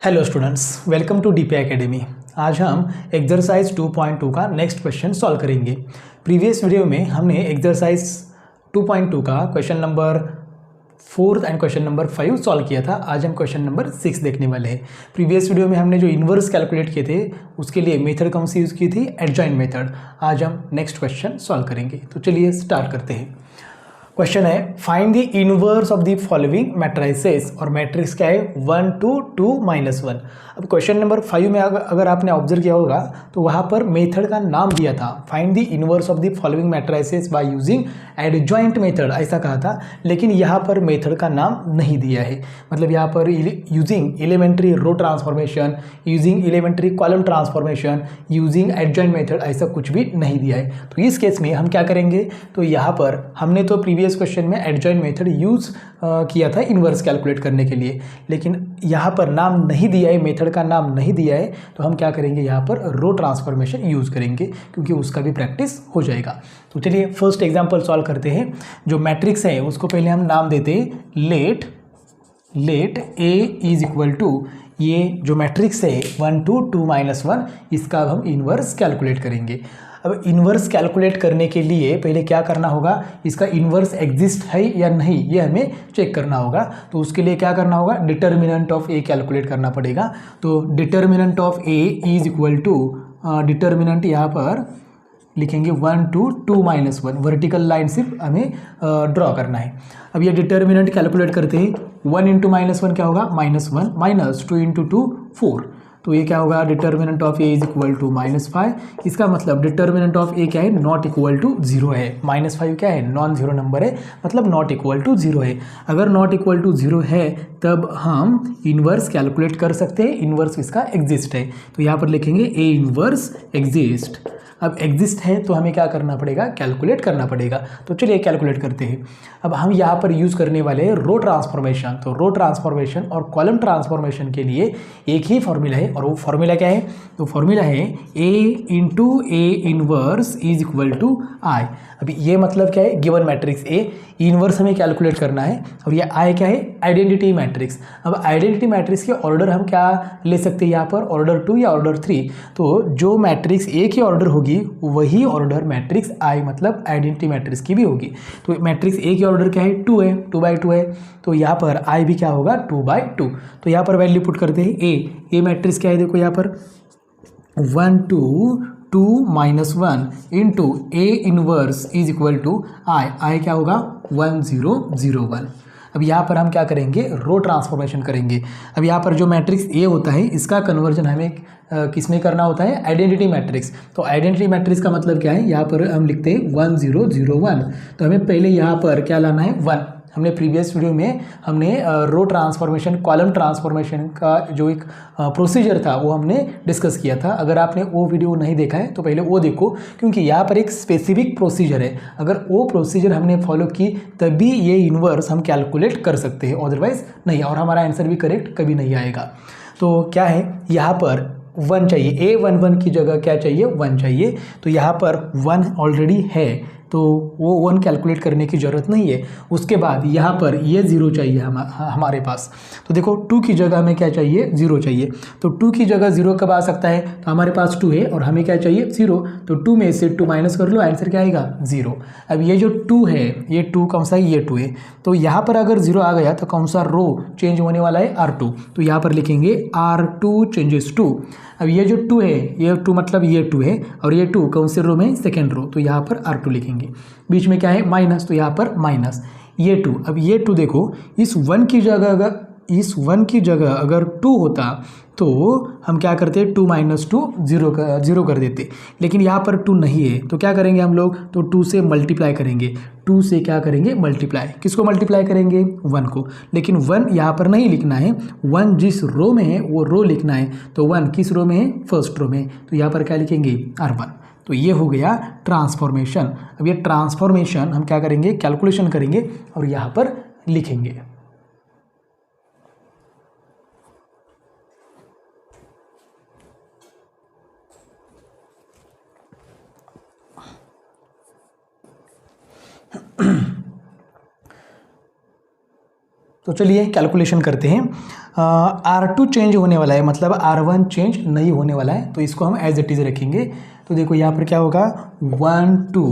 Hello students, welcome to DP academy. आज हम exercise 2.2 का नेक्स्ट क्वेश्चन सॉल्व करेंगे। प्रीवियस वीडियो में हमने एक्सरसाइज 2.2 का question number 4 and question number 5 solve किया था। आज हम क्वेश्चन नंबर 6 देखने वाले हैं। प्रीवियस वीडियो में हमने जो इन्वर्स कैलकुलेट किए थे उसके लिए मेथड कौन सी यूज़ की थी? Adjoint method. आज हम नेक्स्ट क्वेश्चन सॉल्व करेंगे। तो चलिए स्टार्ट करते हैं। क्वेश्चन है find the inverse of the following matrices, और मैट्रिक्स क्या है? 1 2 2 -1। अब क्वेश्चन नंबर 5 में अगर आपने ऑब्जर्व किया होगा तो वहाँ पर मेथड का नाम दिया था, find the inverse of the following matrices by using adjoint method, ऐसा कहा था। लेकिन यहाँ पर मेथड का नाम नहीं दिया है, मतलब यहाँ पर using elementary row transformation, using elementary column transformation, using adjoint method, ऐसा कुछ भी नहीं दिया है। तो इस केस में हम क्या करेंगे? तो यहाँ पर हमने तो प्रीवियस क्वेश्चन में एडजॉइंट मेथड यूज किया था इन्वर्स कैलकुलेट करने के लिए, लेकिन यहाँ पर नाम नहीं दिया है, मेथड का नाम नहीं दिया है, तो हम क्या करेंगे? यहाँ पर रो ट्रांसफॉर्मेशन यूज़ करेंगे, क्योंकि उसका भी प्रैक्टिस हो जाएगा। तो चलिए फर्स्ट एग्जांपल सॉल्व करते हैं। जो मैट्रिक्स है उसको पहले हम नाम देते हैं let A is equal to, ये जो मैट्रिक्स है 1 2 2 -1, इसका अब हम इन्वर्स कैलकुलेट करेंगे। अब इन्वर्स कैलकुलेट करने के लिए पहले क्या करना होगा? इसका इन्वर्स एग्जिस्ट है या नहीं, ये हमें चेक करना होगा। तो उसके लिए क्या करना होगा? डिटर्मिनेंट ऑफ ए कैलकुलेट करना पड़ेगा। तो determinant of A is equal to, determinant यहाँ पर लिखेंगे 1 2 2 -1, वर्टिकल लाइन सिर्फ हमें ड्रॉ करना है। अब ये डिटर्मिनेंट कैलकुलेट करते हैं। 1 × -1 क्या होगा? -1, माइनस 2 × 2 4, तो ये क्या होगा? Determinant of A is equal to -5। इसका मतलब डिटर्मिनेंट ऑफ ए क्या है? नॉट इक्वल टू 0 है। -5 क्या है? नॉन जीरो नंबर है, मतलब नॉट इक्वल टू 0 है। अगर नॉट इक्वल टू 0 है तब हम इन्वर्स कैलकुलेट कर सकते हैं, इन्वर्स इसका एग्जिस्ट है। तो यहाँ पर लिखेंगे ए इन्वर्स एग्जिस्ट। अब एग्जिस्ट है तो हमें क्या करना पड़ेगा? कैलकुलेट करना पड़ेगा। तो चलिए कैलकुलेट करते हैं। अब हम यहाँ पर यूज़ करने वाले हैं रो ट्रांसफॉर्मेशन। तो रो ट्रांसफॉर्मेशन और कॉलम ट्रांसफॉर्मेशन के लिए एक ही फॉर्मूला है, और वो फॉर्मूला क्या है? तो फॉर्मूला है A into A inverse is equal to I. अभी ये मतलब क्या है? गिवन मैट्रिक्स ए इनवर्स हमें कैलकुलेट करना है, और ये आई क्या है? Identity matrix. अब आइडेंटिटी मैट्रिक्स के ऑर्डर हम क्या ले सकते हैं यहाँ पर? ऑर्डर 2 या ऑर्डर 3। तो जो मैट्रिक्स ए की ऑर्डर होगी वही ऑर्डर मैट्रिक्स आई, मतलब आइडेंटिटी मैट्रिक्स की भी होगी। तो मैट्रिक्स ए की ऑर्डर क्या है? 2 है, 2/2 है। तो यहाँ पर आई भी क्या होगा? 2/2। तो यहाँ पर वैल्यू पुट करते हैं। ए मैट्रिक्स क्या है? देखो यहाँ पर 1 2 2 -1 into A inverse is equal to I क्या होगा? 1 0 0 1। अब यहाँ पर हम क्या करेंगे? रो ट्रांसफॉर्मेशन करेंगे। अब यहाँ पर जो मैट्रिक्स ए होता है इसका कन्वर्जन हमें किस में करना होता है? Identity matrix. तो आइडेंटिटी मैट्रिक्स का मतलब क्या है? यहाँ पर हम लिखते हैं 1 0 0 1। तो हमें पहले यहाँ पर क्या लाना है? 1। हमने प्रीवियस वीडियो में हमने रो ट्रांसफॉर्मेशन कॉलम ट्रांसफॉर्मेशन का जो एक प्रोसीजर था वो हमने डिस्कस किया था। अगर आपने वो वीडियो नहीं देखा है तो पहले वो देखो, क्योंकि यहाँ पर एक स्पेसिफिक प्रोसीजर है। अगर वो प्रोसीजर हमने फॉलो की तभी ये इन्वर्स हम कैलकुलेट कर सकते हैं, अदरवाइज नहीं, और हमारा आंसर भी करेक्ट कभी नहीं आएगा। तो क्या है? यहाँ पर 1 चाहिए। A11 की जगह क्या चाहिए? 1 चाहिए। तो यहाँ पर 1 ऑलरेडी है, तो वो 1 कैलकुलेट करने की ज़रूरत नहीं है। उसके बाद यहाँ पर ये 0 चाहिए हमारे पास। तो देखो 2 की जगह हमें क्या चाहिए? 0 चाहिए। तो 2 की जगह 0 कब आ सकता है? तो हमारे पास 2 है और हमें क्या चाहिए? 0। तो 2 में से 2 माइनस कर लो, आंसर क्या आएगा? 0। अब ये जो 2 है, ये 2 कौन सा है? ये 2 है। तो यहाँ पर अगर 0 आ गया तो कौन सा रो चेंज होने वाला है? R2। तो यहाँ पर लिखेंगे R2 चेंजेस 2। अब ये जो 2 है, ये 2 मतलब ये 2 है, और ये 2 कौन से रो में? Second row. तो यहाँ पर R2 लिखेंगे। बीच में क्या है? माइनस, तो यहाँ पर माइनस ये 2। अब ये 2 देखो, इस 1 की जगह अगर 2 होता तो हम क्या करते? 2 - 2 0 कर देते। लेकिन यहाँ पर 2 नहीं है, तो क्या करेंगे हम लोग? तो 2 से मल्टीप्लाई करेंगे। 2 से क्या करेंगे? मल्टीप्लाई। किसको मल्टीप्लाई करेंगे? 1 को। लेकिन 1 यहाँ पर नहीं लिखना है, 1 जिस रो में है वो रो लिखना है। तो 1 किस रो में है? फर्स्ट रो में। तो यहाँ पर क्या लिखेंगे? R1। तो ये हो गया ट्रांसफॉर्मेशन। अब ये ट्रांसफॉर्मेशन हम क्या करेंगे? कैलकुलेशन करेंगे और यहाँ पर लिखेंगे। तो चलिए कैलकुलेशन करते हैं। R2 चेंज होने वाला है, मतलब R1 चेंज नहीं होने वाला है, तो इसको हम एज इट इज़ रखेंगे। तो देखो यहाँ पर क्या होगा 1 2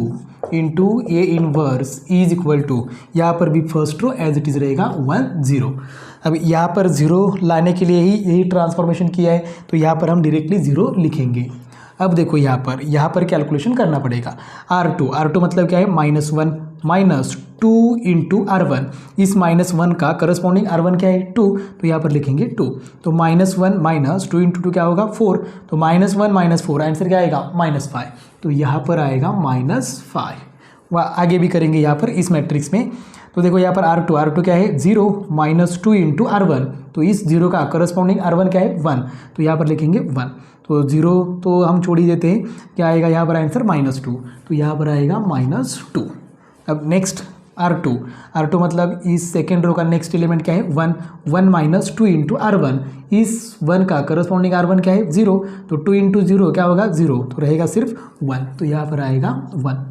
into A inverse is equal to, यहाँ पर भी first row as it is रहेगा 1 0। अब यहाँ पर 0 लाने के लिए ही यही ट्रांसफॉर्मेशन किया है, तो यहाँ पर हम डायरेक्टली 0 लिखेंगे। अब देखो यहाँ पर कैलकुलेशन करना पड़ेगा। R2 मतलब क्या है -1 माइनस 2 इंटू R1, इस -1 का करस्पॉन्डिंग R1 क्या है 2, तो यहाँ पर लिखेंगे 2। तो -1 माइनस 2 इंटू 2 क्या होगा 4, तो -1 - 4 आंसर क्या आएगा -5, तो यहाँ पर आएगा -5। वह आगे भी करेंगे यहाँ पर इस मैट्रिक्स में। तो देखो यहाँ पर R2 क्या है 0 माइनस 2 इंटू R1, तो इस 0 का करस्पॉन्डिंग R1 क्या है 1, तो यहाँ पर लिखेंगे 1। तो 0 तो हम छोड़ ही देते हैं, क्या आएगा यहाँ पर आंसर -2, तो यहाँ पर आएगा -2। अब नेक्स्ट R2 मतलब इस सेकेंड रो का नेक्स्ट एलिमेंट क्या है 1 माइनस 2 इंटू R1, इस 1 का करस्पॉन्डिंग R1 क्या है 0, तो 2 इंटू 0 क्या होगा 0, तो रहेगा सिर्फ 1, तो यहाँ पर आएगा 1।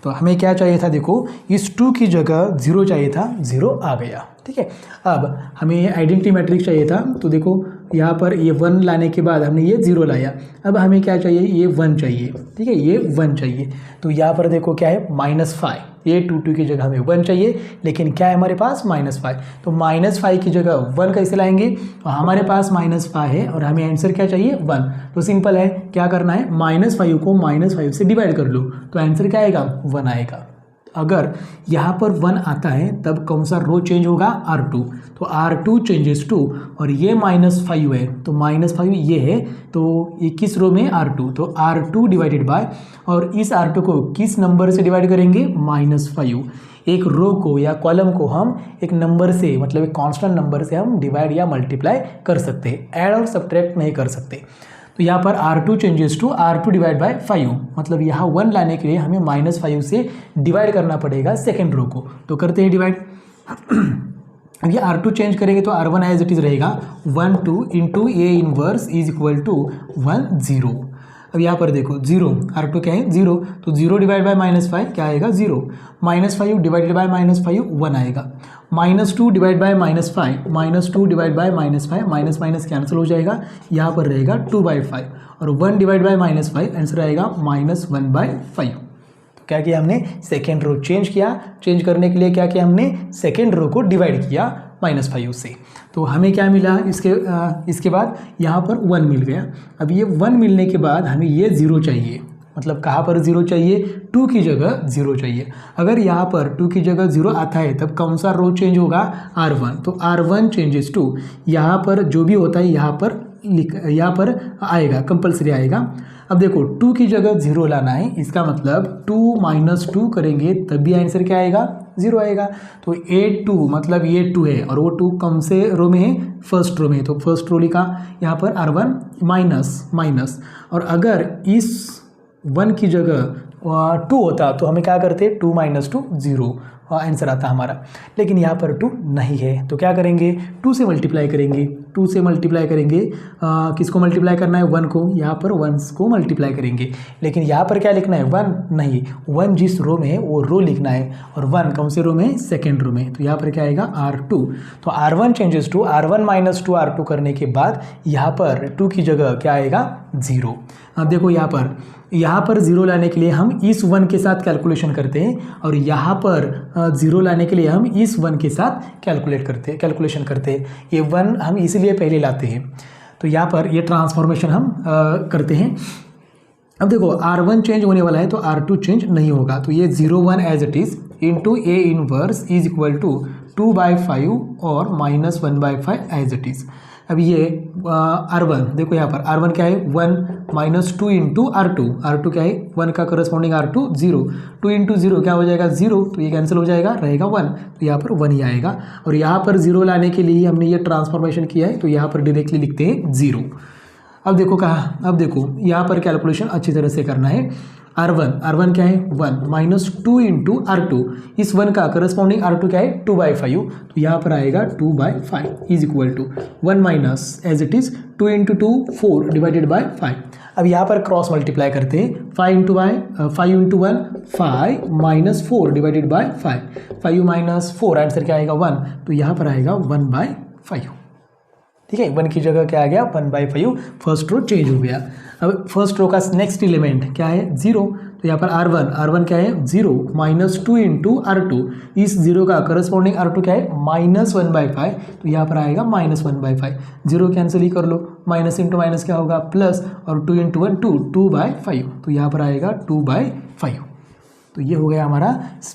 तो हमें क्या चाहिए था, देखो इस 2 की जगह 0 चाहिए था, 0 आ गया, ठीक है। अब हमें आइडेंटिटी मैट्रिक्स चाहिए था, तो देखो यहाँ पर ये 1 लाने के बाद हमने ये 0 लाया, अब हमें क्या चाहिए, ये 1 चाहिए, ठीक है, ये 1 चाहिए। तो यहाँ पर देखो क्या है -5, ये 2 की जगह हमें 1 चाहिए, लेकिन क्या है हमारे पास -5, तो -5 की जगह 1 कैसे लाएंगे, तो हमारे पास -5 है और हमें आंसर क्या चाहिए 1, तो सिंपल है, क्या करना है -5 को -5 से डिवाइड कर लो, तो आंसर क्या आएगा 1 आएगा। अगर यहाँ पर 1 आता है तब कौन सा रो चेंज होगा R2, तो R2 चेंजेस टू, और ये -5 है, तो -5 ये है, तो ये किस रो में R2, तो R2 डिवाइडेड बाय, और इस R2 को किस नंबर से डिवाइड करेंगे -5। एक रो को या कॉलम को हम एक नंबर से, मतलब एक कांस्टेंट नंबर से हम डिवाइड या मल्टीप्लाई कर सकते हैं, ऐड और सब्ट्रैक्ट नहीं कर सकते। तो यहाँ पर R2 changes to R2 divide by 5, मतलब यहाँ 1 लाने के लिए हमें -5 से डिवाइड करना पड़ेगा सेकेंड रो को, तो करते हैं डिवाइड। अब ये R2 चेंज करेंगे तो R1 एज इट इज़ रहेगा 1 2 into A inverse is equal to 1 0। अब यहाँ पर देखो 0, R2 क्या है 0, तो 0 डिवाइड बाय -5 क्या आएगा 0, -5 डिवाइडेड बाय -5 1 आएगा, -2 divide by -5, -2 divide by -5, minus minus cancel हो जाएगा, यहाँ पर रहेगा 2/5, और 1 डिवाइड बाय -5 आंसर आएगा -1/5। तो क्या किया हमने, सेकेंड रो चेंज किया, चेंज करने के लिए क्या किया हमने, सेकेंड रो को डिवाइड किया -5 से, तो हमें क्या मिला, इसके बाद यहाँ पर 1 मिल गया। अब ये 1 मिलने के बाद हमें ये 0 चाहिए, मतलब कहाँ पर 0 चाहिए, 2 की जगह 0 चाहिए। अगर यहाँ पर 2 की जगह 0 आता है तब कौन सा रो चेंज होगा, R1, तो R1 चेंजेस टू, यहाँ पर जो भी होता है यहाँ पर आएगा, कंपलसरी आएगा। अब देखो 2 की जगह 0 लाना है, इसका मतलब 2 माइनस 2 करेंगे तब भी आंसर क्या आएगा 0 आएगा। तो A2 मतलब ये 2 है और वो 2 कौन से रो में है, फर्स्ट रो में, तो फर्स्ट रो लिखा, यहाँ पर R1 माइनस, और अगर इस 1 की जगह 2 होता तो हमें क्या करते, 2 माइनस 2 0 आंसर आता हमारा, लेकिन यहाँ पर 2 नहीं है, तो क्या करेंगे, 2 से मल्टीप्लाई करेंगे, किसको मल्टीप्लाई करना है, 1 को, यहाँ पर 1 को मल्टीप्लाई करेंगे, लेकिन यहाँ पर क्या लिखना है 1 नहीं, 1 जिस रो में है वो रो लिखना है, और 1 कौन से रो में, सेकेंड रो में, तो यहाँ पर क्या आएगा R2। तो R1 changes to R1 minus 2 R2 करने के बाद यहाँ पर 2 की जगह क्या आएगा 0। अब देखो यहाँ पर 0 लाने के लिए हम इस 1 के साथ कैलकुलेशन करते हैं, और यहाँ पर 0 लाने के लिए हम इस 1 के साथ कैलकुलेशन करते हैं। ये 1 हम इसलिए पहले लाते हैं, तो यहाँ पर ये ट्रांसफॉर्मेशन हम करते हैं। अब देखो R1 चेंज होने वाला है तो R2 चेंज नहीं होगा, तो ये 0 1 as it is into A inverse is equal to 2/5 और -1/5 एज इट इज़। अब ये R1 देखो, यहाँ पर R1 क्या है 1 माइनस 2 इंटू R2 क्या है 1 का करस्पॉन्डिंग R2 0, 2 इंटू 0 क्या हो जाएगा 0, तो ये कैंसिल हो जाएगा, रहेगा 1, तो यहाँ पर 1 ही आएगा। और यहाँ पर 0 लाने के लिए हमने ये ट्रांसफॉर्मेशन किया है, तो यहाँ पर डायरेक्टली लिखते हैं 0। अब देखो यहाँ पर कैलकुलेशन अच्छी तरह से करना है। R1 क्या है 1 माइनस 2 इंटू R2, इस 1 का करस्पॉन्डिंग R2 क्या है 2/5, तो यहाँ पर आएगा 2/5 is equal to 1 minus as it is 2 into 2 4 divided by 5। अब यहाँ पर क्रॉस मल्टीप्लाई करते हैं, 5 into 1 5 minus 4 divided by 5 minus 4 answer क्या आएगा 1, तो यहाँ पर आएगा 1/5। ठीक है, 1 की जगह क्या आ गया 1/5, फर्स्ट रो चेंज हो गया। अब फर्स्ट रो का नेक्स्ट एलिमेंट क्या है 0, तो यहाँ पर R1 क्या है 0 -2 इंटू R2, इस 0 का करस्पॉन्डिंग R2 क्या है -1/5, तो यहाँ पर आएगा -1/5, 0 कैंसिल ही कर लो, माइनस इंटू माइनस क्या होगा प्लस, और 2 इंटू 1 2/5, तो यहाँ पर आएगा 2/5। तो ये हो गया हमारा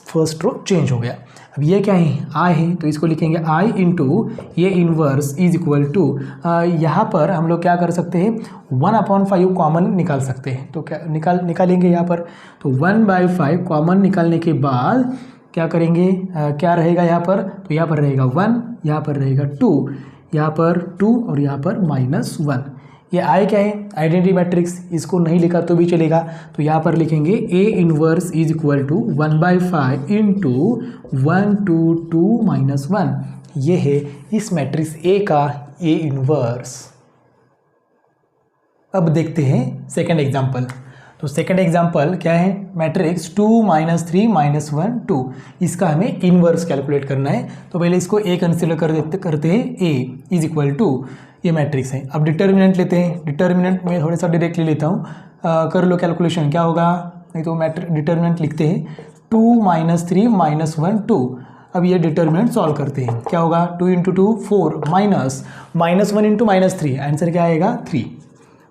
फर्स्ट रो चेंज हो गया। अब ये क्या है आई है, तो इसको लिखेंगे आई इंटू ये इन्वर्स इज इक्वल टू, यहाँ पर हम लोग क्या कर सकते हैं 1/5 कॉमन निकाल सकते हैं, तो क्या निकालेंगे यहाँ पर, तो 1/5 कॉमन निकालने के बाद क्या करेंगे, क्या रहेगा यहाँ पर, तो यहाँ पर रहेगा 1, यहाँ पर रहेगा 2, यहाँ पर 2 और यहाँ पर -1। ये आई क्या है आइडेंटिटी मैट्रिक्स, इसको नहीं लिखा तो भी चलेगा, तो यहाँ पर लिखेंगे A inverse is equal to 1/5 into 1 2 2 -1। ये है इस मैट्रिक्स ए का ए इन्वर्स। अब देखते हैं सेकंड एग्जाम्पल। तो सेकंड एग्जाम्पल क्या है, मैट्रिक्स 2 -3 -1 2, इसका हमें इन्वर्स कैलकुलेट करना है। तो पहले इसको ए कंसिडर करते हैं, ए इज इक्वल टू ये मैट्रिक्स है। अब डिटर्मिनेंट लेते हैं, डिटर्मिनेंट में थोड़ा सा डायरेक्टली लेता हूँ, कर लो कैलकुलेशन, क्या होगा, नहीं तो डिटर्मिनेंट लिखते हैं 2 -3 -1 2। अब ये डिटर्मिनेंट सॉल्व करते हैं, क्या होगा 2 इंटू 2 4 -1 इंटू -3, आंसर क्या आएगा 3।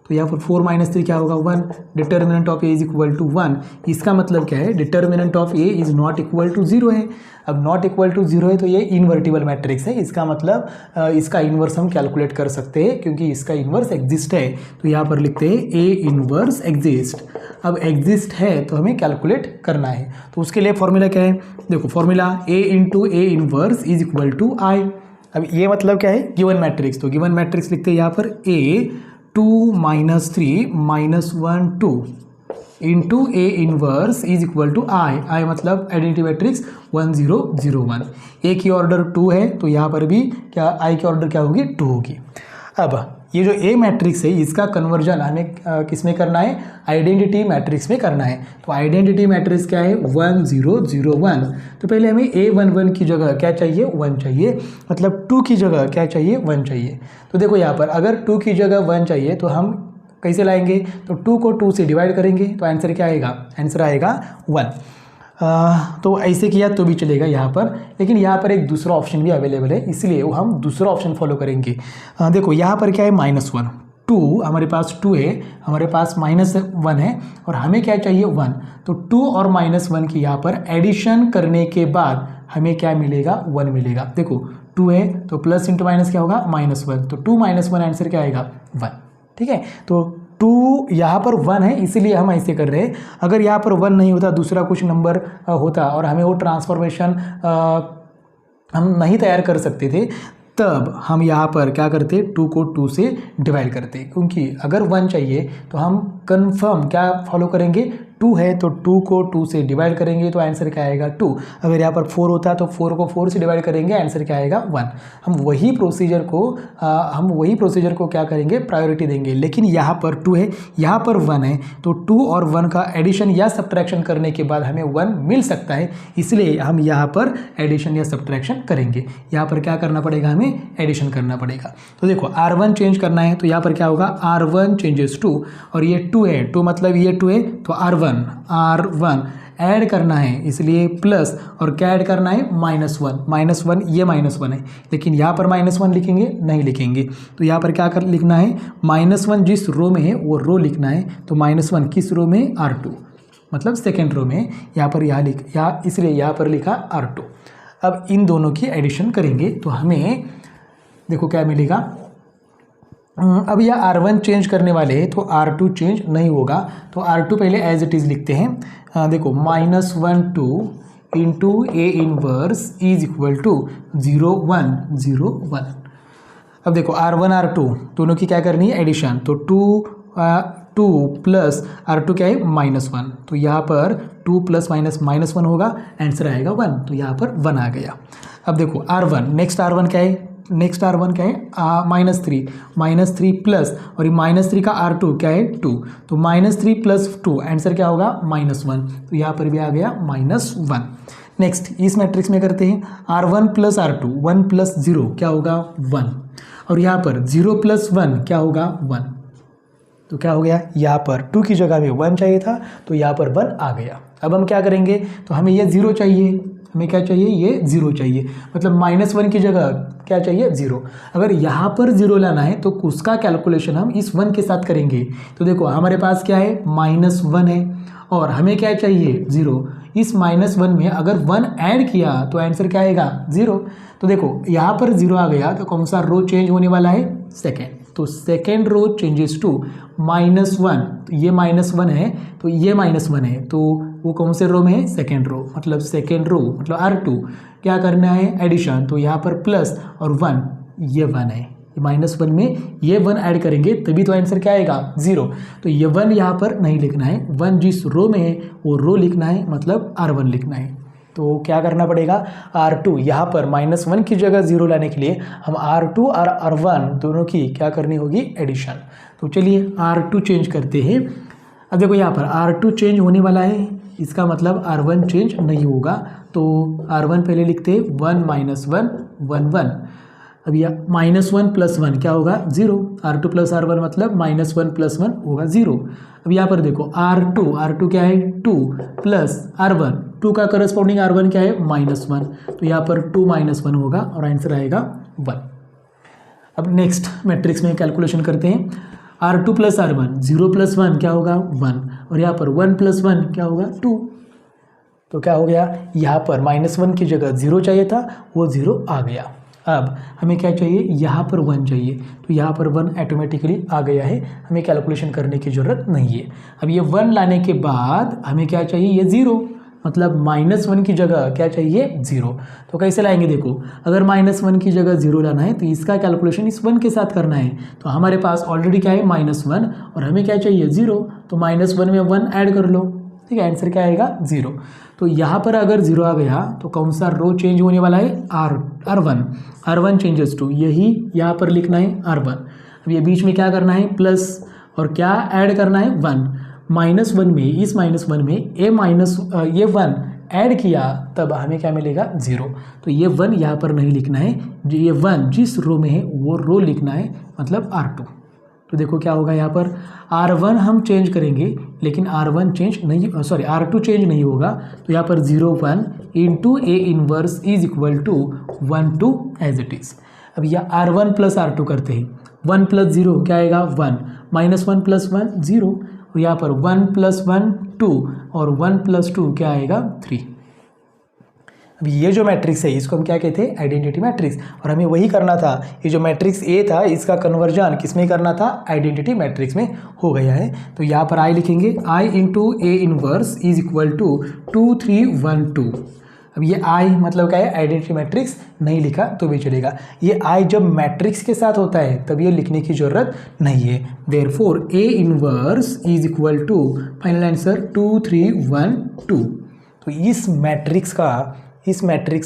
तो यहाँ पर 4 -3 क्या होगा 1, determinant of A is equal to 1। इसका मतलब क्या है, determinant of A is not equal to 0 है। अब नॉट इक्वल टू 0 है तो ये इन्वर्टिबल मैट्रिक्स है, इसका मतलब इसका इन्वर्स हम कैलकुलेट कर सकते हैं क्योंकि इसका इन्वर्स एग्जिस्ट है। तो यहाँ पर लिखते हैं ए इन्वर्स एग्जिस्ट। अब एग्जिस्ट है तो हमें कैलकुलेट करना है, तो उसके लिए फॉर्मूला क्या है, देखो formula A into A inverse is equal to I. अब ये मतलब क्या है गिवन मैट्रिक्स, तो गिवन मैट्रिक्स लिखते हैं यहाँ पर A 2 -3 -1 2 into A inverse is equal to I मतलब आइडेंटिटी मैट्रिक्स 1 0 0 1। ए की ऑर्डर 2 है तो यहाँ पर भी क्या आई की ऑर्डर क्या होगी 2 होगी। अब ये जो ए मैट्रिक्स है इसका कन्वर्जन हमें किस में करना है, आइडेंटिटी मैट्रिक्स में करना है। तो आइडेंटिटी मैट्रिक्स क्या है 1 0 0 1। तो पहले हमें A11 की जगह क्या चाहिए 1 चाहिए, मतलब 2 की जगह क्या चाहिए 1 चाहिए। तो देखो यहाँ पर अगर 2 की जगह 1 चाहिए तो हम कैसे लाएंगे, तो 2 को 2 से डिवाइड करेंगे तो आंसर क्या आएगा, आंसर आएगा 1। तो ऐसे किया तो भी चलेगा यहाँ पर, लेकिन यहाँ पर एक दूसरा ऑप्शन भी अवेलेबल है इसलिए वो हम दूसरा ऑप्शन फॉलो करेंगे। देखो यहाँ पर क्या है -1 2, हमारे पास 2 है, हमारे पास -1 है और हमें क्या चाहिए 1। तो 2 और -1 की यहाँ पर एडिशन करने के बाद हमें क्या मिलेगा 1 मिलेगा। देखो 2 है तो प्लस इंटू माइनस क्या होगा -1, तो 2 -1 आंसर क्या आएगा 1। ठीक है, तो 2 यहाँ पर 1 है इसलिए हम ऐसे कर रहे हैं। अगर यहाँ पर 1 नहीं होता दूसरा कुछ नंबर होता और हमें वो ट्रांसफॉर्मेशन हम नहीं तैयार कर सकते थे, तब हम यहाँ पर क्या करते 2 को 2 से डिवाइड करते, क्योंकि अगर 1 चाहिए तो हम कंफर्म क्या फॉलो करेंगे, 2 है तो 2 को 2 से डिवाइड करेंगे तो आंसर क्या आएगा 2। अगर यहाँ पर 4 होता तो 4 को 4 से डिवाइड करेंगे, आंसर क्या आएगा 1। हम वही प्रोसीजर को क्या करेंगे प्रायोरिटी देंगे। लेकिन यहाँ पर 2 है, यहाँ पर 1 है, तो 2 और 1 का एडिशन या सब्ट्रैक्शन करने के बाद हमें 1 मिल सकता है, इसलिए हम यहाँ पर एडिशन या सब्ट्रैक्शन करेंगे। यहाँ पर क्या करना पड़ेगा, हमें एडिशन करना पड़ेगा। तो देखो R1 चेंज करना है तो यहाँ पर क्या होगा R1 चेंजेस 2, और ये 2 है, 2 मतलब ये 2 है तो R1 ऐड करना है इसलिए प्लस, और क्या ऐड करना है -1 ये -1 है, लेकिन यहाँ पर -1 लिखेंगे नहीं लिखेंगे। तो यहाँ पर क्या लिखना है -1 जिस रो में है वो रो लिखना है। तो -1 किस रो में, R2 मतलब सेकेंड रो में, यहाँ पर इसलिए यहाँ पर लिखा R2। अब इन दोनों की एडिशन करेंगे तो हमें देखो क्या मिलेगा। अब यह R1 चेंज करने वाले हैं तो R2 चेंज नहीं होगा, तो R2 पहले एज इट इज़ लिखते हैं। देखो -1 2 into A inverse is equal to 0 1 0 1। अब देखो R1 R2 दोनों की क्या करनी है एडिशन, तो 2 प्लस R2 क्या है -1, तो यहाँ पर 2 प्लस -1 होगा, आंसर आएगा 1, तो यहाँ पर 1 आ गया। अब देखो R1 नेक्स्ट R1 क्या है, -3 प्लस, और ये -3 का R2 क्या है 2, तो -3 प्लस 2 आंसर क्या होगा -1, तो यहाँ पर भी आ गया -1। नेक्स्ट इस मैट्रिक्स में करते हैं R1 प्लस R2 1 प्लस 0 क्या होगा 1, और यहाँ पर 0 + 1 क्या होगा 1। तो क्या हो गया, यहाँ पर 2 की जगह में 1 चाहिए था तो यहाँ पर 1 आ गया। अब हम क्या करेंगे, तो हमें ये 0 चाहिए, हमें क्या चाहिए, ये 0 चाहिए, मतलब -1 की जगह क्या चाहिए 0। अगर यहाँ पर 0 लाना है तो उसका कैलकुलेशन हम इस 1 के साथ करेंगे। तो देखो हमारे पास क्या है, -1 है और हमें क्या चाहिए 0। इस -1 में अगर 1 ऐड किया तो आंसर क्या आएगा 0। तो देखो यहाँ पर 0 आ गया तो कौन सा रो चेंज होने वाला है, सेकेंड। तो सेकेंड रो चेंजेस टू -1। तो ये -1 है तो ये -1 है, तो वो कौन से रो में है, सेकेंड रो। मतलब सेकेंड रो मतलब R2 क्या करना है, एडिशन। तो यहाँ पर प्लस और 1, ये 1 है, -1 में ये 1 ऐड करेंगे तभी तो आंसर क्या आएगा 0। तो ये 1 यहाँ पर नहीं लिखना है, 1 जिस रो में है वो रो लिखना है, मतलब R1 लिखना है। तो क्या करना पड़ेगा, R2 यहाँ पर -1 की जगह 0 लाने के लिए हम R2 और R1 दोनों की क्या करनी होगी, एडिशन। तो चलिए R2 चेंज करते हैं। अब देखो यहाँ पर R2 चेंज होने वाला है, इसका मतलब R1 चेंज नहीं होगा। तो R1 पहले लिखते हैं 1 - 1 1 1। अब यह -1 + 1 क्या होगा 0। R2 + R1 मतलब -1 + 1 होगा 0। अब यहाँ पर देखो R2 क्या है 2 + R1, 2 का करस्पॉन्डिंग R1 क्या है -1। तो यहाँ पर 2 - 1 होगा और आंसर आएगा 1। अब नेक्स्ट मैट्रिक्स में कैलकुलेशन करते हैं। R2 + R1, 0 + 1 क्या होगा 1 और यहाँ पर 1 + 1 क्या होगा 2। तो क्या हो गया, यहाँ पर -1 की जगह 0 चाहिए था, वो 0 आ गया। अब हमें क्या चाहिए, यहाँ पर 1 चाहिए, तो यहाँ पर 1 ऑटोमेटिकली आ गया है, हमें कैलकुलेशन करने की ज़रूरत नहीं है। अब ये 1 लाने के बाद हमें क्या चाहिए, ये 0, मतलब -1 की जगह क्या चाहिए 0। तो कैसे लाएंगे, देखो अगर -1 की जगह 0 लाना है तो इसका कैलकुलेशन इस 1 के साथ करना है। तो हमारे पास ऑलरेडी क्या है -1 और हमें क्या चाहिए 0, तो -1 में 1 ऐड कर लो, ठीक है, आंसर क्या आएगा 0। तो यहाँ पर अगर 0 आ गया तो कौन सा रो चेंज होने वाला है, R1 चेंजेस टू, यही यहाँ पर लिखना है R1। अब ये बीच में क्या करना है, प्लस और क्या ऐड करना है 1। -1 में, इस -1 में ये 1 ऐड किया तब हमें क्या मिलेगा 0। तो ये 1 यहाँ पर नहीं लिखना है, जो ये 1 जिस रो में है वो रो लिखना है, मतलब R2। तो देखो क्या होगा, यहाँ पर R1 हम चेंज करेंगे लेकिन R2 चेंज नहीं होगा। तो यहाँ पर 0 1 × A inverse is equal to 1 2 as it is. अब यह R1 + R2 करते हैं, 1 + 0 क्या आएगा 1, -1 + 1 0, और यहाँ पर 1 + 1 2 और 1 + 2 क्या आएगा 3। अब ये जो मैट्रिक्स है इसको हम क्या कहते हैं, आइडेंटिटी मैट्रिक्स, और हमें वही करना था। ये जो मैट्रिक्स ए था इसका कन्वर्जन किस में करना था, आइडेंटिटी मैट्रिक्स में हो गया है। तो यहाँ पर आई लिखेंगे, I × A inverse is equal to 2 3 1 2। अब ये आई मतलब क्या है, आइडेंटिटी मैट्रिक्स नहीं लिखा तो भी चलेगा। ये आई जब मैट्रिक्स के साथ होता है तब ये लिखने की जरूरत नहीं है। Therefore A inverse is equal to, final answer 2 3 1 2। तो इस मैट्रिक्स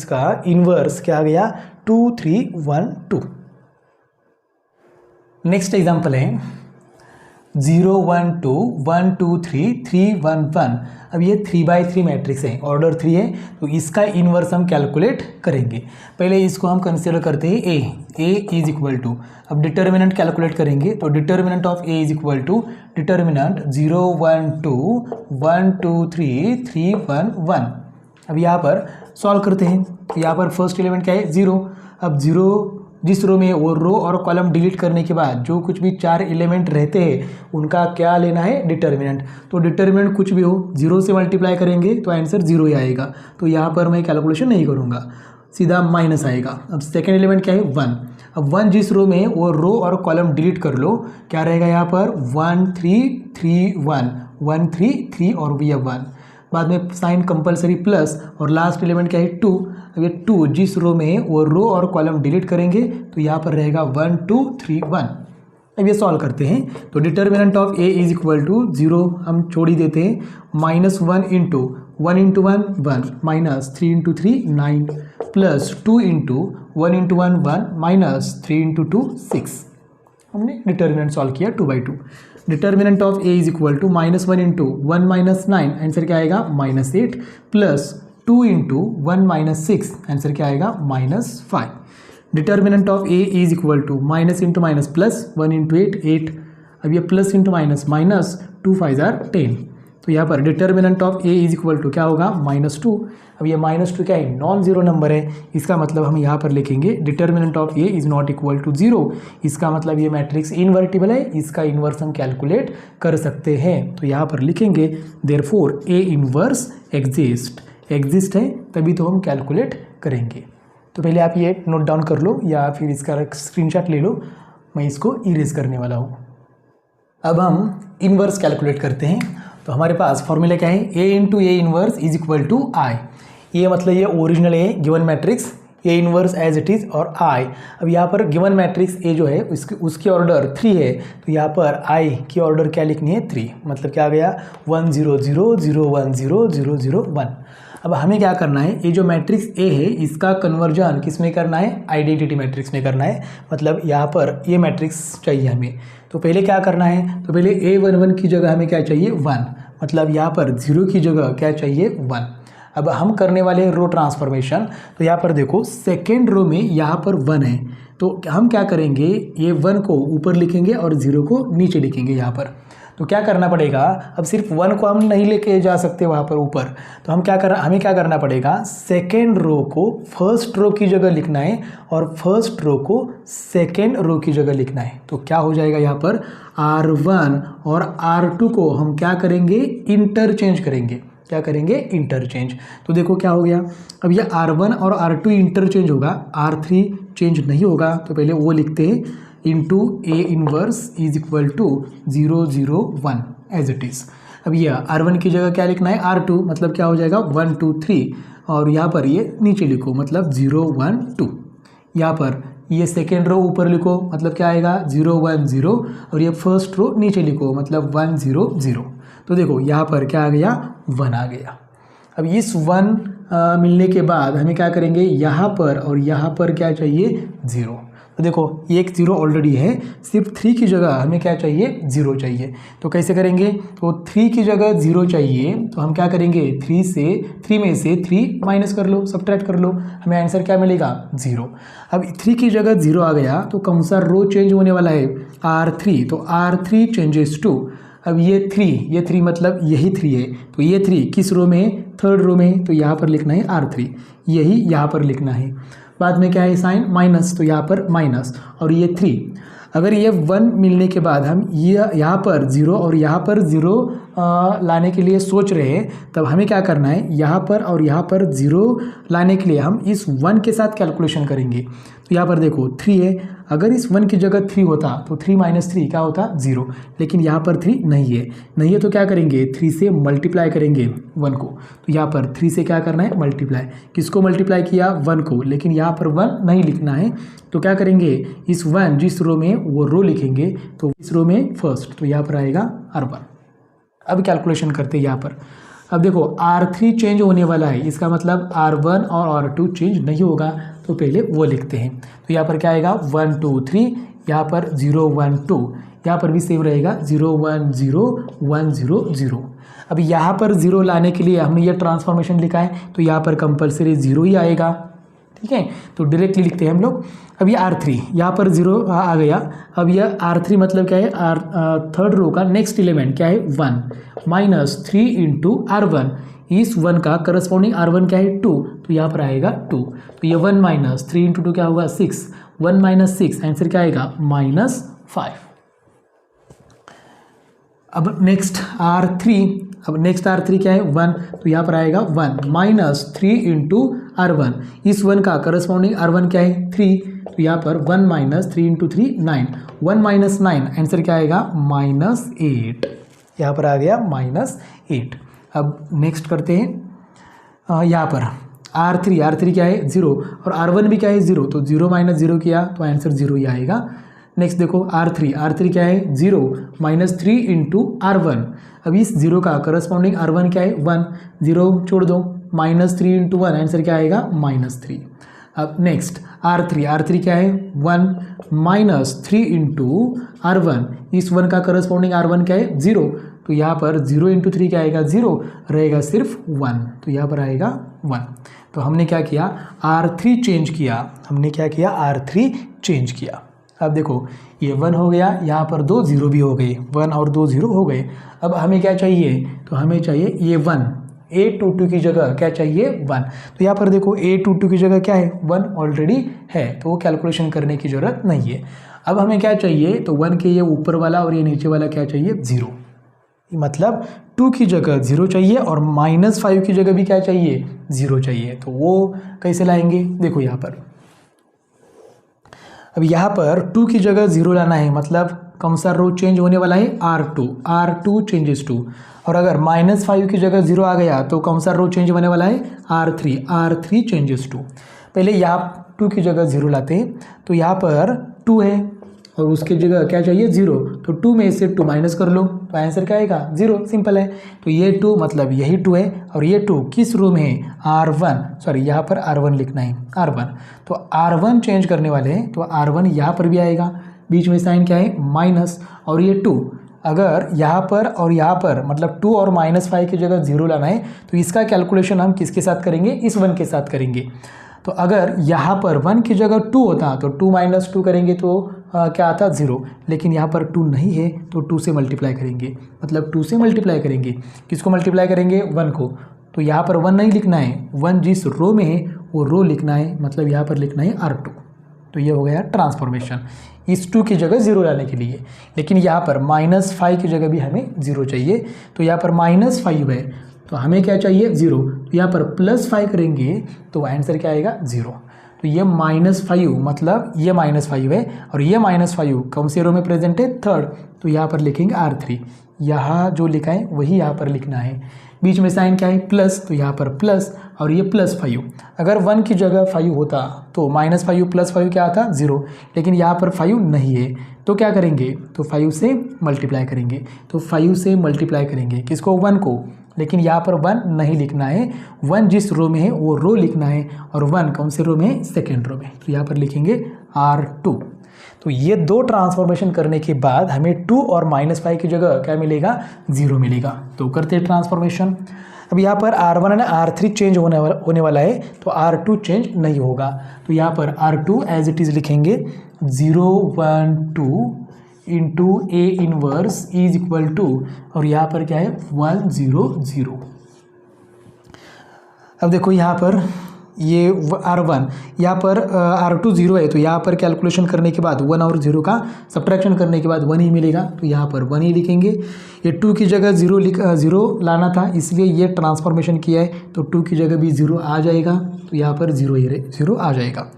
का इन्वर्स क्या आ गया 2 3 1 2। नेक्स्ट एग्जांपल है 0 1 2 1 2 3 3 1 1। अब ये 3/3 मैट्रिक्स है, ऑर्डर 3 है, तो इसका इन्वर्स हम कैलकुलेट करेंगे। पहले इसको हम कंसीडर करते हैं ए इज इक्वल टू, अब डिटर्मिनेंट कैलकुलेट करेंगे। तो determinant of A is equal to determinant 0 1 2 1 2 3 3 1 1। अब यहाँ पर सॉल्व करते हैं। तो यहाँ पर फर्स्ट एलिमेंट क्या है 0। अब 0 जिस रो में वो रो और कॉलम डिलीट करने के बाद जो कुछ भी 4 एलिमेंट रहते हैं उनका क्या लेना है, डिटर्मिनेंट। तो डिटर्मिनेंट कुछ भी हो 0 से मल्टीप्लाई करेंगे तो आंसर 0 ही आएगा। तो यहाँ पर मैं कैलकुलेशन नहीं करूँगा, सीधा माइनस आएगा। अब सेकेंड एलिमेंट क्या है 1। अब 1 जिस रो में वो रो और कॉलम डिलीट कर लो, क्या रहेगा यहाँ पर 1 3 3 1 1 3 3 और भी 1, बाद में साइन कंपलसरी प्लस, और लास्ट एलिमेंट क्या है 2। अब ये 2 जिस रो में है वो रो और कॉलम डिलीट करेंगे तो यहाँ पर रहेगा 1 2 3 1। अब ये सॉल्व करते हैं। तो determinant of A is equal to 0 हम छोड़ ही देते हैं, -1 × 1 × 1 -3 × 3 9 प्लस 2 × 1 × 1 1 -3 × 2 6। हमने डिटर्मिनेंट सॉल्व किया 2/2। Determinant of A is equal to -1 × 1 - 9, answer क्या आएगा -8, प्लस 2 × 1 - 6, आंसर क्या आएगा -5। Determinant of A is equal to minus into minus plus 1 into 8, अब ये प्लस इंटू माइनस माइनस 2 5 10, तो यहाँ पर determinant of A is equal to क्या होगा -2। अब ये -2 क्या है, नॉन जीरो नंबर है, इसका मतलब हम यहाँ पर लिखेंगे determinant of A is not equal to 0। इसका मतलब ये मैट्रिक्स इन्वर्टिबल है, इसका इन्वर्स हम कैलकुलेट कर सकते हैं। तो यहाँ पर लिखेंगे देयरफॉर ए इन्वर्स एग्जिस्ट है, तभी तो हम कैलकुलेट करेंगे। तो पहले आप ये नोट डाउन कर लो या फिर इसका स्क्रीनशॉट ले लो, मैं इसको इरेज करने वाला हूँ। अब हम इन्वर्स कैलकुलेट करते हैं। तो हमारे पास फॉर्मूला क्या है, A into A inverse is equal to I. ये मतलब ये ओरिजिनल है given matrix A inverse as it is और आई। अब यहाँ पर गिवन मैट्रिक्स ए जो है उसकी ऑर्डर 3 है, तो यहाँ पर आई की ऑर्डर क्या लिखनी है 3, मतलब क्या आ गया 1 0 0 0 1 0 0 0 1। अब हमें क्या करना है, ये जो मैट्रिक्स ए है इसका कन्वर्जन किस में करना है, आइडेंटिटी मैट्रिक्स में करना है, मतलब यहाँ पर ये मैट्रिक्स चाहिए हमें। तो पहले क्या करना है, तो पहले A11 की जगह हमें क्या चाहिए 1, मतलब यहाँ पर 0 की जगह क्या चाहिए 1। अब हम करने वाले रो ट्रांसफॉर्मेशन, तो यहाँ पर देखो सेकेंड रो में यहाँ पर 1 है, तो हम क्या करेंगे, ये 1 को ऊपर लिखेंगे और 0 को नीचे लिखेंगे यहाँ पर। तो क्या करना पड़ेगा, अब सिर्फ 1 को हम नहीं लेके जा सकते वहाँ पर ऊपर, तो हमें क्या करना पड़ेगा, सेकेंड रो को फर्स्ट रो की जगह लिखना है और फर्स्ट रो को सेकेंड रो की जगह लिखना है। तो क्या हो जाएगा यहाँ पर R1 और R2 को हम क्या करेंगे, इंटरचेंज करेंगे। क्या करेंगे, इंटरचेंज। तो देखो क्या हो गया, अब ये R1 और R2 इंटरचेंज होगा, R3 चेंज नहीं होगा, तो पहले वो लिखते हैं into A inverse is equal to 0 0 1 as it is. अब ये R1 की जगह क्या लिखना है R2, मतलब क्या हो जाएगा 1 2 3, और यहाँ पर ये नीचे लिखो मतलब 0 1 2। यहाँ पर ये सेकेंड रो ऊपर लिखो, मतलब क्या आएगा 0 1 0, और ये फर्स्ट रो नीचे लिखो मतलब 1 0 0। तो देखो यहाँ पर क्या आ गया 1 आ गया। अब इस 1 मिलने के बाद हमें क्या करेंगे, यहाँ पर और यहाँ पर क्या चाहिए 0। तो देखो एक 0 ऑलरेडी है, सिर्फ 3 की जगह हमें क्या चाहिए 0 चाहिए। तो कैसे करेंगे, तो 3 की जगह 0 चाहिए, तो हम क्या करेंगे 3 में से 3 माइनस कर लो, सब्ट्रैक्ट कर लो, हमें आंसर क्या मिलेगा 0। अब 3 की जगह 0 आ गया, तो कौन सा रो चेंज होने वाला है R3, तो R3 चेंजेस टू, अब ये 3 मतलब यही 3 है, तो ये 3 किस रो में है, थर्ड रो में, तो यहाँ पर लिखना है R3, यही यहाँ पर लिखना है। बाद में क्या है साइन माइनस, तो यहाँ पर माइनस, और ये 3। अगर ये 1 मिलने के बाद हम ये यहाँ पर 0 और यहाँ पर 0 लाने के लिए सोच रहे हैं, तब हमें क्या करना है, यहाँ पर और यहाँ पर 0 लाने के लिए हम इस 1 के साथ कैलकुलेशन करेंगे। तो यहाँ पर देखो 3 है, अगर इस 1 की जगह 3 होता तो 3 माइनस 3 क्या होता 0, लेकिन यहाँ पर 3 नहीं है तो क्या करेंगे 3 से मल्टीप्लाई करेंगे 1 को। तो यहाँ पर 3 से क्या करना है मल्टीप्लाई, किसको मल्टीप्लाई किया 1 को, लेकिन यहाँ पर 1 नहीं लिखना है, तो क्या करेंगे इस 1 जिस रो में वो रो लिखेंगे, तो इस रो में फर्स्ट, तो यहाँ पर आएगा R1। अब कैलकुलेशन करते हैं यहाँ पर। अब देखो R3 चेंज होने वाला है, इसका मतलब R1 और R2 चेंज नहीं होगा, तो पहले वो लिखते हैं। तो यहाँ पर क्या आएगा 1 2 3, यहाँ पर 0 1 2, यहाँ पर भी सेम रहेगा 0 1 0 1 0 0। अब यहाँ पर 0 लाने के लिए हमने ये ट्रांसफॉर्मेशन लिखा है, तो यहाँ पर कंपलसरी 0 ही आएगा, ठीक है। तो डायरेक्टली लिखते हैं हम लोग। अब ये R3 यहाँ पर 0 आ गया। अब यह R3 मतलब क्या है, थर्ड रो का नेक्स्ट एलिमेंट क्या है 1 माइनस 3 इंटू R1, इस 1 का करस्पॉन्डिंग R1 क्या है 2, तो यहाँ पर आएगा 2। तो ये 1 माइनस 3 इंटू 2 क्या होगा 6, 1 माइनस 6 आंसर क्या आएगा -5। अब नेक्स्ट R3 क्या है 1, तो यहाँ पर आएगा 1 माइनस 3 इंटू R1, इस 1 का करस्पॉन्डिंग R1 क्या है 3, तो यहाँ पर 1 माइनस 3 इंटू 3 9, 1 माइनस 9 आंसर क्या आएगा -8, यहाँ पर आ गया -8। अब नेक्स्ट करते हैं यहाँ पर R3 क्या है 0 और R1 भी क्या है 0, तो 0 माइनस 0 किया तो आंसर 0 ही आएगा। नेक्स्ट देखो R3 क्या है 0 माइनस 3 इंटू R1, अब इस 0 का करस्पॉन्डिंग R1 क्या है 1, 0 छोड़ दो, -3 इंटू 1 आंसर क्या आएगा -3। अब नेक्स्ट R3 क्या है 1 माइनस 3 इंटू R1, इस 1 का करस्पॉन्डिंग R1 क्या है 0, तो यहाँ पर 0 इंटू 3 क्या आएगा 0, रहेगा सिर्फ 1, तो यहाँ पर आएगा 1। तो हमने क्या किया R3 चेंज किया, हमने क्या किया R3 चेंज किया। अब देखो ये 1 हो गया, यहाँ पर 2 0 भी हो गए, 1 और 2 0 हो गए। अब हमें क्या चाहिए, तो हमें चाहिए ये 1, A22 की जगह क्या चाहिए 1, तो यहाँ पर देखो A22 की जगह क्या है 1 ऑलरेडी है, तो वो कैलकुलेशन करने की ज़रूरत नहीं है। अब हमें क्या चाहिए, तो 1 के ये ऊपर वाला और ये नीचे वाला क्या चाहिए 0, मतलब 2 की जगह 0 चाहिए और -5 की जगह भी क्या चाहिए 0 चाहिए। तो वो कैसे लाएंगे, देखो यहाँ पर, अब यहाँ पर 2 की जगह 0 लाना है, मतलब कौन सा रो चेंज होने वाला है R2 चेंजेस 2, और अगर -5 की जगह 0 आ गया तो कौन सा रो चेंज होने वाला है R3 चेंजेस 2। पहले यहाँ 2 की जगह 0 लाते हैं, तो यहाँ पर 2 है और उसकी जगह क्या चाहिए 0, तो 2 में से 2 माइनस कर लो तो आंसर क्या आएगा 0, सिंपल है। तो ये 2 मतलब यही 2 है, और ये 2 किस रो में है R1, सॉरी यहाँ पर R1 लिखना है R1, तो R1 चेंज करने वाले हैं, तो R1 यहाँ पर भी आएगा, बीच में साइन क्या है माइनस, और ये 2 अगर यहाँ पर और यहाँ पर मतलब 2 और -5 की जगह 0 लाना है, तो इसका कैलकुलेशन हम किसके साथ करेंगे, इस 1 के साथ करेंगे। तो अगर यहाँ पर 1 की जगह 2 होता तो 2 - 2 करेंगे तो क्या आता 0, लेकिन यहाँ पर 2 नहीं है तो 2 से मल्टीप्लाई करेंगे, मतलब 2 से मल्टीप्लाई करेंगे, किसको मल्टीप्लाई करेंगे 1 को, तो यहाँ पर 1 नहीं लिखना है, 1 जिस रो में है वो रो लिखना है, मतलब यहाँ पर लिखना है R2। तो ये हो गया ट्रांसफॉर्मेशन इस 2 की जगह 0 लाने के लिए, लेकिन यहाँ पर -5 की जगह भी हमें 0 चाहिए, तो यहाँ पर -5 है तो हमें क्या चाहिए 0, तो यहाँ पर +5 करेंगे तो आंसर क्या आएगा 0। तो ये -5 मतलब ये -5 है और ये -5 कौन से रो में प्रेजेंट है 3rd, तो यहाँ पर लिखेंगे R3, यहाँ जो लिखा है वही यहाँ पर लिखना है, बीच में साइन क्या है प्लस, तो यहाँ पर प्लस और ये +5, अगर 1 की जगह 5 होता तो -5 + 5 क्या आता 0, लेकिन यहाँ पर 5 नहीं है तो क्या करेंगे, तो 5 से मल्टीप्लाई करेंगे, तो 5 से मल्टीप्लाई करेंगे किसको 1 को, लेकिन यहाँ पर 1 नहीं लिखना है, 1 जिस रो में है वो रो लिखना है, और 1 कौन से रो में है 2nd रो में, तो यहाँ पर लिखेंगे R2। तो ये 2 ट्रांसफॉर्मेशन करने के बाद हमें 2 और -5 की जगह क्या मिलेगा 0 मिलेगा। तो करते हैं ट्रांसफॉर्मेशन। अब यहाँ पर R1 और R3 चेंज होने वाला है, तो R2 चेंज नहीं होगा, तो यहाँ पर R2 एज इट इज़ लिखेंगे 0 1 2 into A inverse is equal to, और यहाँ पर क्या है 1 0 0। अब देखो यहाँ पर ये R1, यहाँ पर R2 0 है, तो यहाँ पर कैलकुलेशन करने के बाद 1 और 0 का सब्ट्रैक्शन करने के बाद 1 ही मिलेगा, तो यहाँ पर 1 ही लिखेंगे। ये 2 की जगह 0 लाना था, इसलिए ये ट्रांसफॉर्मेशन किया है, तो 2 की जगह भी 0 आ जाएगा, तो यहाँ पर 0 आ जाएगा।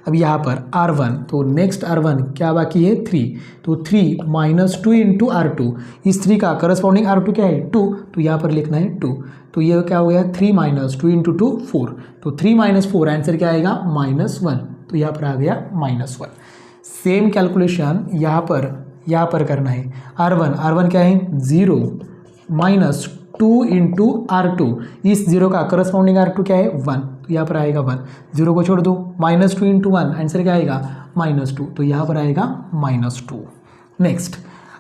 अब यहाँ पर R1, तो नेक्स्ट R1 क्या बाकी है 3, तो 3 - 2 इंटू R2, इस 3 का करस्पॉन्डिंग R2 क्या है 2, तो यहाँ पर लिखना है 2, तो ये क्या हो गया 3 - 2 इंटू 2 4, तो 3 - 4 आंसर क्या आएगा -1, तो यहाँ पर आ गया -1। सेम कैलकुलेशन यहाँ पर करना है। R1 क्या है 0 - 2 इंटू R2, इस 0 का करस्पॉन्डिंग R2 क्या है 1, तो यहाँ पर आएगा 1, 0 को छोड़ दो, -2 इंटू 1 आंसर क्या आएगा -2, तो यहाँ पर आएगा -2। नेक्स्ट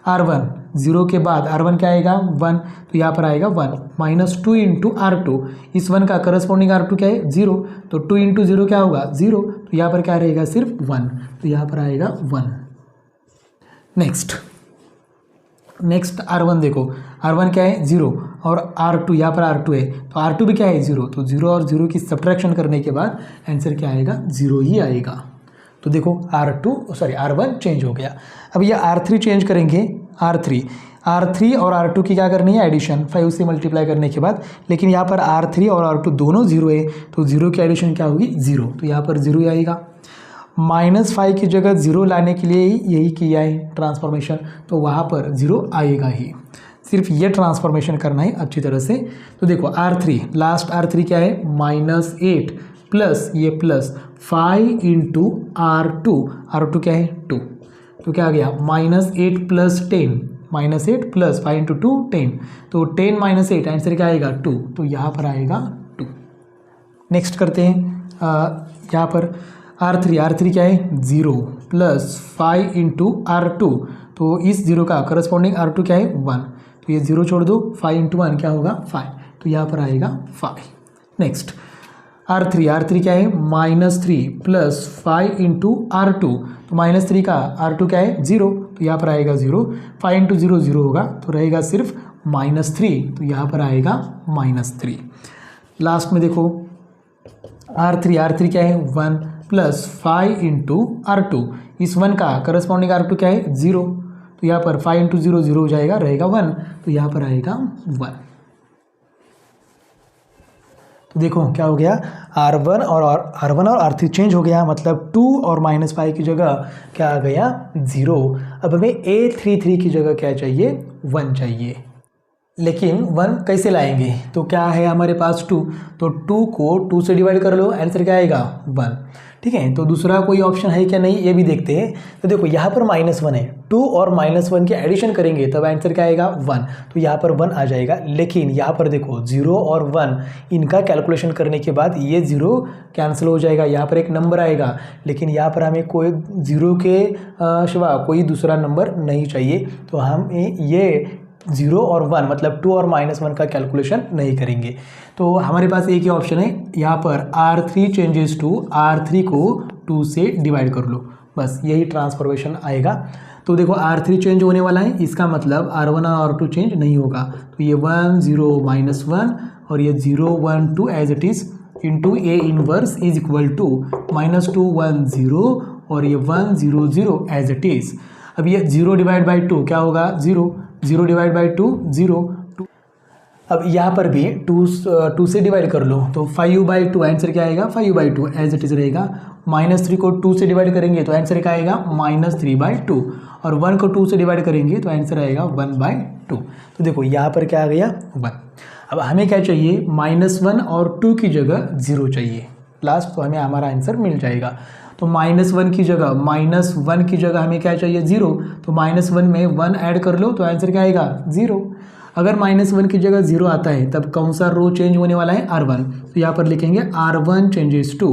R1 0 के बाद R1 क्या आएगा 1, तो यहाँ पर आएगा 1 -2 इंटू R2, इस 1 का करस्पॉन्डिंग R2 क्या है 0, तो 2 इंटू 0 क्या होगा 0, तो यहाँ पर क्या रहेगा सिर्फ 1, तो यहाँ पर आएगा 1। नेक्स्ट R1 देखो, R1 क्या है 0 और R2 यहाँ पर R2 है, तो R2 भी क्या है 0, तो 0 और 0 की सब्ट्रैक्शन करने के बाद आंसर क्या आएगा 0 ही आएगा। तो देखो R1 चेंज हो गया। अब ये R3 चेंज करेंगे, R3 और R2 की क्या करनी है एडिशन, 5 से मल्टीप्लाई करने के बाद, लेकिन यहाँ पर R3 और R2 दोनों 0 है, तो 0 की एडिशन क्या होगी 0, तो यहाँ पर 0 ही आएगा। -5 की जगह 0 लाने के लिए यही किया है ट्रांसफॉर्मेशन, तो वहाँ पर 0 आएगा ही, सिर्फ ये ट्रांसफॉर्मेशन करना है अच्छी तरह से। तो देखो लास्ट R3 क्या है -8 प्लस ये प्लस 5 इंटू R2 क्या है 2, तो क्या आ गया -8 प्लस 10, -8 प्लस 5 इंटू 2 10, तो 10 - 8 आंसर क्या आएगा 2, तो यहाँ पर आएगा 2। नेक्स्ट करते हैं, यहाँ पर R3 क्या है 0 प्लस 5 इंटू R2, तो इस 0 का करस्पॉन्डिंग R2 क्या है 1, तो ये 0 छोड़ दो, 5 इंटू 1 क्या होगा 5, तो यहाँ पर आएगा 5। नेक्स्ट R3 क्या है -3 प्लस 5 इंटू R2, तो -3 का R2 क्या है 0, तो यहाँ पर आएगा 0, 5 इंटू 0 0 होगा, तो रहेगा सिर्फ -3, तो यहाँ पर आएगा -3। लास्ट में देखो R3 क्या है 1 प्लस 5 इंटू R2, इस 1 का करस्पॉन्डिंग R2 क्या है 0, तो यहाँ पर 5 इंटू 0 0 हो जाएगा, रहेगा 1, तो यहाँ पर आएगा 1। तो देखो क्या हो गया, R1 और R3 चेंज हो गया, मतलब 2 और -5 की जगह क्या आ गया 0। अब हमें A33 की जगह क्या चाहिए 1 चाहिए, लेकिन 1 कैसे लाएंगे, तो क्या है हमारे पास 2, तो 2 को 2 से डिवाइड कर लो, आंसर क्या आएगा 1। ठीक है, तो दूसरा कोई ऑप्शन है क्या नहीं, ये भी देखते हैं। तो देखो यहाँ पर -1 है, 2 और -1 के एडिशन करेंगे तब आंसर क्या आएगा 1, तो यहाँ पर 1 आ जाएगा। लेकिन यहाँ पर देखो 0 और 1 इनका कैलकुलेशन करने के बाद ये 0 कैंसिल हो जाएगा, यहाँ पर एक नंबर आएगा, लेकिन यहाँ पर हमें कोई 0 के सिवा कोई दूसरा नंबर नहीं चाहिए, तो हम ये 0 और 1 मतलब 2 और -1 का कैलकुलेशन नहीं करेंगे। तो हमारे पास एक ही ऑप्शन है, यहाँ पर R3 चेंजेस टू R3 को 2 से डिवाइड कर लो, बस यही ट्रांसफॉर्मेशन आएगा। तो देखो R3 चेंज होने वाला है, इसका मतलब R1 और R2 चेंज नहीं होगा, तो ये 1 0 -1 और ये 0 1 2 as it is into A inverse is equal to -2 1 0 और ये 1 0 0 एज इट इज़। अब ये 0 डिवाइड बाई 2 क्या होगा 0, 0 डिवाइड बाई 2 0। अब यहाँ पर भी 2 से डिवाइड कर लो, तो 5/2 आंसर क्या आएगा 5/2 एज इट इज रहेगा। -3 को 2 से डिवाइड करेंगे तो आंसर क्या आएगा -3/2 और 1 को 2 से डिवाइड करेंगे तो आंसर आएगा 1/2। तो देखो यहाँ पर क्या आ गया 1। अब हमें क्या चाहिए -1 और 2 की जगह 0 चाहिए लास्ट, तो हमें हमारा आंसर मिल जाएगा। तो -1 की जगह हमें क्या चाहिए 0, तो -1 में 1 ऐड कर लो तो आंसर क्या आएगा 0। अगर -1 की जगह 0 आता है तब कौन सा रो चेंज होने वाला है R1, तो यहाँ पर लिखेंगे R1 चेंजेस टू,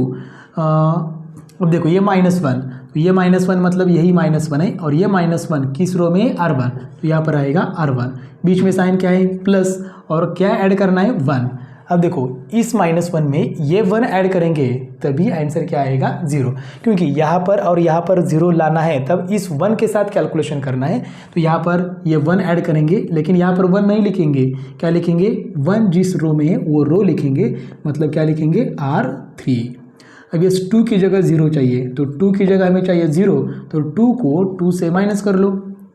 अब देखो ये -1, तो ये -1 मतलब यही -1 है और ये -1 किस रो में R1, तो यहाँ पर आएगा R1, बीच में साइन क्या है प्लस और क्या ऐड करना है 1। अब देखो इस -1 में ये 1 ऐड करेंगे तभी आंसर क्या आएगा 0, क्योंकि यहाँ पर और यहाँ पर 0 लाना है तब इस 1 के साथ कैलकुलेशन करना है, तो यहाँ पर ये 1 ऐड करेंगे, लेकिन यहाँ पर 1 नहीं लिखेंगे, क्या लिखेंगे 1 जिस रो में है वो रो लिखेंगे, मतलब क्या लिखेंगे R3। अब इस 2 की जगह 0 चाहिए, तो 2 की जगह हमें चाहिए 0, तो 2 को 2 से माइनस कर लो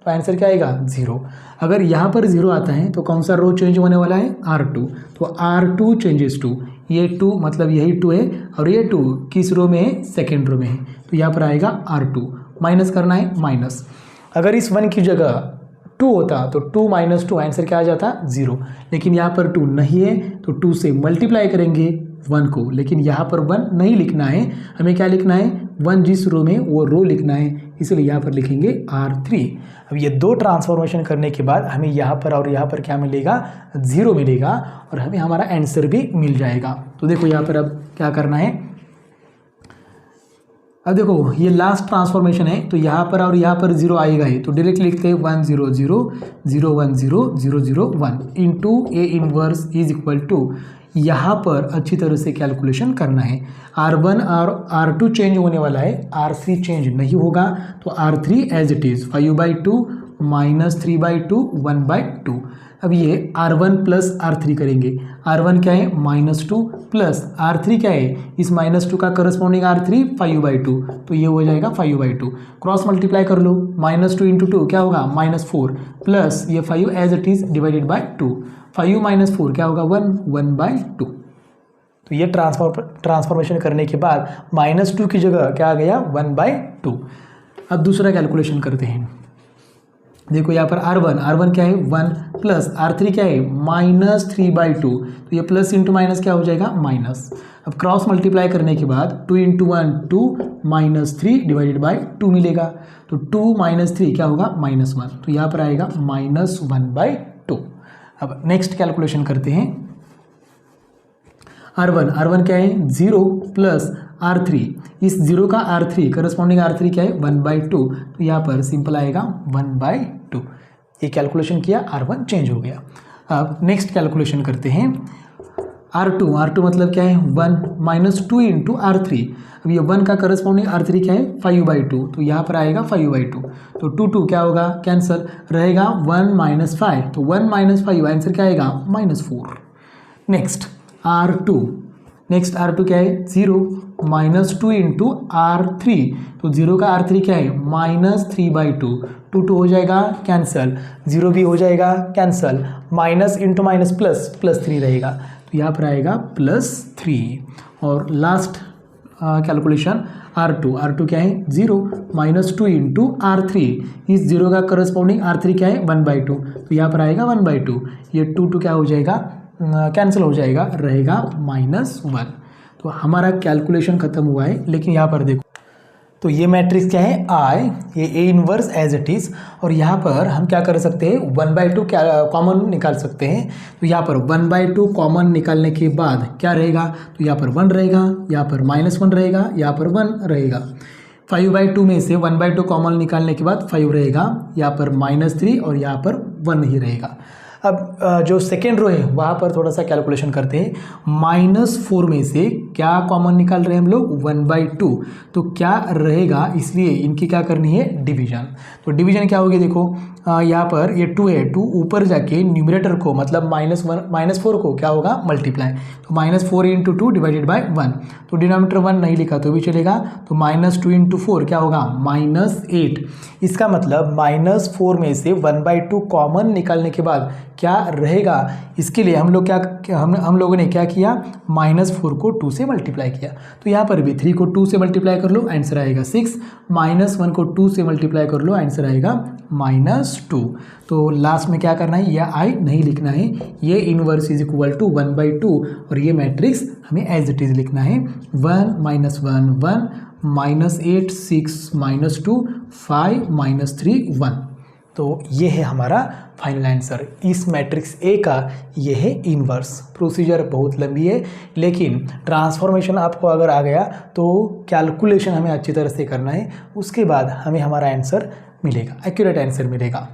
तो आंसर क्या आएगा 0। अगर यहाँ पर 0 आता है तो कौन सा रो चेंज होने वाला है R2, तो R2 चेंजेस टू, ये 2 मतलब यही 2 है और ये 2 किस रो में है सेकेंड रो में है, तो यहाँ पर आएगा R2, माइनस करना है माइनस। अगर इस 1 की जगह 2 होता तो 2 - 2 आंसर क्या आ जाता 0, लेकिन यहाँ पर 2 नहीं है तो 2 से मल्टीप्लाई करेंगे 1 को, लेकिन यहाँ पर 1 नहीं लिखना है, हमें क्या लिखना है 1 जिस रो में वो रो लिखना है, इसलिए यहाँ पर लिखेंगे R3। अब ये 2 ट्रांसफॉर्मेशन करने के बाद हमें यहाँ पर और यहाँ पर क्या मिलेगा 0 मिलेगा और हमें हमारा आंसर भी मिल जाएगा। तो देखो यहाँ पर अब क्या करना है, अब देखो ये लास्ट ट्रांसफॉर्मेशन है, तो यहाँ पर और यहाँ पर 0 आएगा ही, तो डायरेक्ट लिखते हैं 1 0 0 0 1 0 0 0 1 into A inverse is equal to, यहाँ पर अच्छी तरह से कैलकुलेशन करना है। R1 और R2 चेंज होने वाला है, R3 चेंज नहीं होगा, तो R3 एज इट इज़ 5/2 -3/2 1/2। अब ये R1 प्लस R3 करेंगे, R1 क्या है -2 प्लस R3 क्या है, इस -2 का करस्पॉन्डिंग R3 5/2, तो ये हो जाएगा 5/2, क्रॉस मल्टीप्लाई कर लो, -2 इंटू 2 क्या होगा -4 प्लस ये 5 as it is divided by 2, 5 - 4 क्या होगा 1/2। तो ये ट्रांसफॉर्मेशन करने के बाद -2 की जगह क्या आ गया 1/2। अब दूसरा कैलकुलेशन करते हैं, देखो यहाँ पर R1 क्या है 1 प्लस R3 क्या है -3/2, तो ये प्लस इंटू माइनस क्या हो जाएगा माइनस। अब क्रॉस मल्टीप्लाई करने के बाद 2 इंटू 1 2 -3 डिवाइडेड बाई 2 मिलेगा, तो 2 - 3 क्या होगा -1, तो यहाँ पर आएगा -1/2। अब नेक्स्ट कैलकुलेशन करते हैं, R1 क्या है 0 प्लस R3, इस 0 का R3 करस्पॉन्डिंग R3 क्या है 1/2, तो यहाँ पर सिंपल आएगा 1/2। ये कैलकुलेशन किया, R1 चेंज हो गया। अब नेक्स्ट कैलकुलेशन करते हैं R2 मतलब क्या है 1 माइनस 2 इंटू R3। अब ये 1 का करस्पॉन्डिंग R3 क्या है 5/2, तो यहाँ पर आएगा 5/2, तो 2 क्या होगा कैंसिल, रहेगा 1 माइनस 5, तो 1 माइनस 5 आंसर क्या आएगा -4। नेक्स्ट R2 क्या है 0 माइनस 2 इंटू R3, तो 0 का R3 क्या है -3/2, 2 हो जाएगा कैंसिल, 0 भी हो जाएगा cancel, minus into minus plus 3 रहेगा, तो यहाँ पर आएगा +3। और लास्ट कैलकुलेशन R2 क्या है 0 माइनस 2 इंटू R3, इस 0 का करस्पॉन्डिंग R3 क्या है 1/2, तो यहाँ पर आएगा 1/2, ये 2 क्या हो जाएगा कैंसिल हो जाएगा, रहेगा -1। तो हमारा कैलकुलेशन खत्म हुआ है। लेकिन यहाँ पर देखो, तो ये मैट्रिक्स क्या है I, ये A inverse as it is, और यहाँ पर हम क्या कर सकते हैं 1/2 क्या कॉमन निकाल सकते हैं। तो यहाँ पर 1/2 कॉमन निकालने के बाद क्या रहेगा, तो यहाँ पर 1 रहेगा, यहाँ पर -1 रहेगा, यहाँ पर 1 रहेगा। 5/2 में से 1/2 कॉमन निकालने के बाद 5 रहेगा, यहाँ पर -3 और यहाँ पर 1 ही रहेगा। अब जो सेकेंड रो है वहाँ पर थोड़ा सा कैलकुलेशन करते हैं। -4 में से क्या कॉमन निकाल रहे हैं हम लोग 1/2, तो क्या रहेगा, इसलिए इनकी क्या करनी है डिवीजन। तो डिवीजन क्या होगी देखो, यहाँ पर ये 2 है, 2 ऊपर जाके न्यूमरेटर को मतलब -4 को क्या होगा मल्टीप्लाई, तो -4 इंटू 2 डिवाइडेड बाय 1, तो डिनोमिनेटर 1 नहीं लिखा तो भी चलेगा, तो -2 इंटू 4 क्या होगा -8। इसका मतलब -4 में से 1/2 कॉमन निकालने के बाद क्या रहेगा, इसके लिए हम लोग हम लोगों ने क्या किया, -4 को 2 से मल्टीप्लाई किया। तो यहाँ पर भी 3 को 2 से मल्टीप्लाई कर लो, आंसर आएगा 6, -1 को 2 से मल्टीप्लाई कर लो, आंसर आएगा -2। तो लास्ट में क्या करना है, यह I नहीं लिखना है, ये इनवर्स इज इक्वल टू 1/2, और ये मैट्रिक्स हमें एज इट इज लिखना है 1 -1 1 -8 6 -2 5 -3 1। तो ये है हमारा फाइनल आंसर। इस मैट्रिक्स A का ये है इन्वर्स। प्रोसीजर बहुत लंबी है, लेकिन ट्रांसफॉर्मेशन आपको अगर आ गया तो कैलकुलेशन हमें अच्छी तरह से करना है, उसके बाद हमें हमारा आंसर मिलेगा, एक्यूरेट आंसर मिलेगा।